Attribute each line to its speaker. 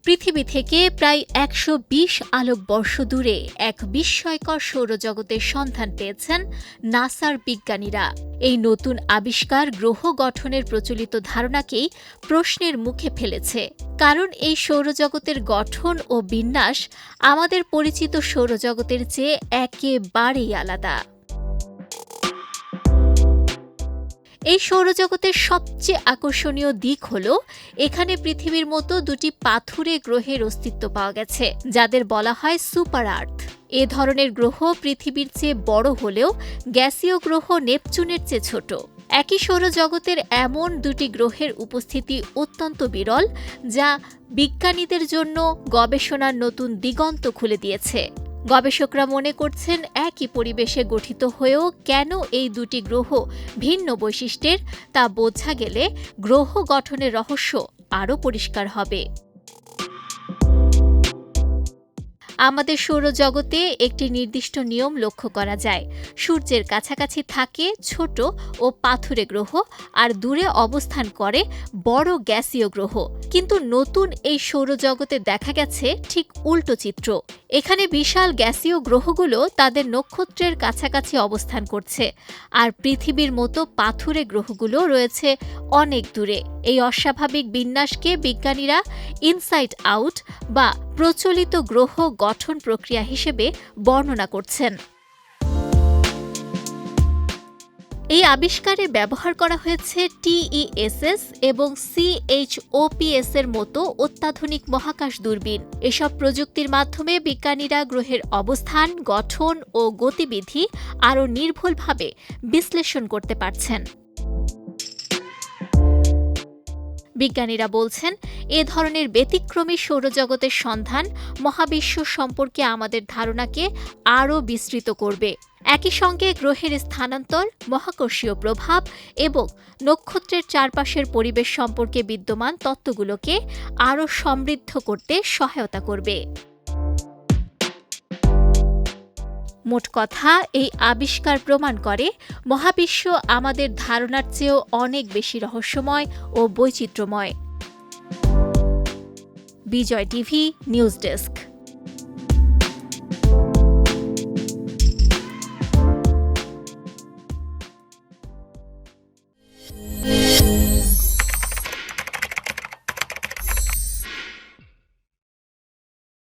Speaker 1: পৃথিবী থেকে প্রায় ১২০ আলোকবর্ষ দূরে এক বিস্ময়কর সৌরজগতের সন্ধান পেয়েছেন নাসার বিজ্ঞানীরা। এই নতুন আবিষ্কার গ্রহ গঠনের প্রচলিত ধারণাকেই প্রশ্নের মুখে ফেলেছে, কারণ এই সৌরজগতের গঠন ও বিন্যাস আমাদের পরিচিত সৌরজগতের চেয়ে একেবারেই আলাদা। এই সৌরজগতের সবচেয়ে আকর্ষণীয় দিক হল এখানে পৃথিবীর মতো দুটি পাথুরে গ্রহের অস্তিত্ব পাওয়া গেছে, যাদের বলা হয় সুপার আর্থ। এ ধরনের গ্রহ পৃথিবীর চেয়ে বড় হলেও গ্যাসীয় গ্রহ নেপচুনের চেয়ে ছোট। একই সৌরজগতের এমন দুটি গ্রহের উপস্থিতি অত্যন্ত বিরল, যা বিজ্ঞানীদের জন্য গবেষণার নতুন দিগন্ত খুলে দিয়েছে। গবেষকরা মনে করছেন, একই পরিবেশে গঠিত হয়েও কেন এই দুটি গ্রহ ভিন্ন বৈশিষ্ট্যের তা বোঝা গেলে গ্রহ গঠনের রহস্য আরও পরিষ্কার হবে। আমাদের সৌরজগতে একটি নির্দিষ্ট নিয়ম লক্ষ্য করা যায়। সূর্যের কাছাকাছি থাকে ছোট ও পাথুরে গ্রহ, আর দূরে অবস্থান করে বড় গ্যাসীয় গ্রহ। কিন্তু নতুন এই সৌরজগতে দেখা গেছে ঠিক উল্টো চিত্র। এখানে বিশাল গ্যাসীয় গ্রহগুলো তাদের নক্ষত্রের কাছাকাছি অবস্থান করছে, আর পৃথিবীর মতো পাথুরে গ্রহগুলো রয়েছে অনেক দূরে। এই অস্বাভাবিক বিন্যাসকে বিজ্ঞানীরা ইনসাইড আউট বা প্রচলিত গ্রহ গঠন প্রক্রিয়া হিসেবে বর্ণনা করছেন। এই আবিষ্কারে ব্যবহার করা হয়েছে TESS এবং CHOPS এর মতো অত্যাধুনিক মহাকাশ দূরবীন। এসব প্রযুক্তির মাধ্যমে বিজ্ঞানীরা গ্রহের অবস্থান, গঠন ও গতিবিধি আরও নির্ভুলভাবে বিশ্লেষণ করতে পারছেন। বিজ্ঞানীরা বলছেন, এ ধরনের ব্যতিক্রমী সৌরজগতের সন্ধান মহাবিশ্ব সম্পর্কে আমাদের ধারণাকে আরও বিস্তৃত করবে। একই সঙ্গে গ্রহের স্থানান্তর, মহাকর্ষীয় প্রভাব এবং নক্ষত্রের চারপাশের পরিবেশ সম্পর্কে বিদ্যমান তত্ত্বগুলোকে আরও সমৃদ্ধ করতে সহায়তা করবে। মোট কথা, এই আবিষ্কার প্রমাণ করে মহাবিশ্ব আমাদের ধারণার চেয়েও অনেক বেশি রহস্যময় ও বৈচিত্র্যময়। বিজয় টিভি নিউজ ডেস্ক।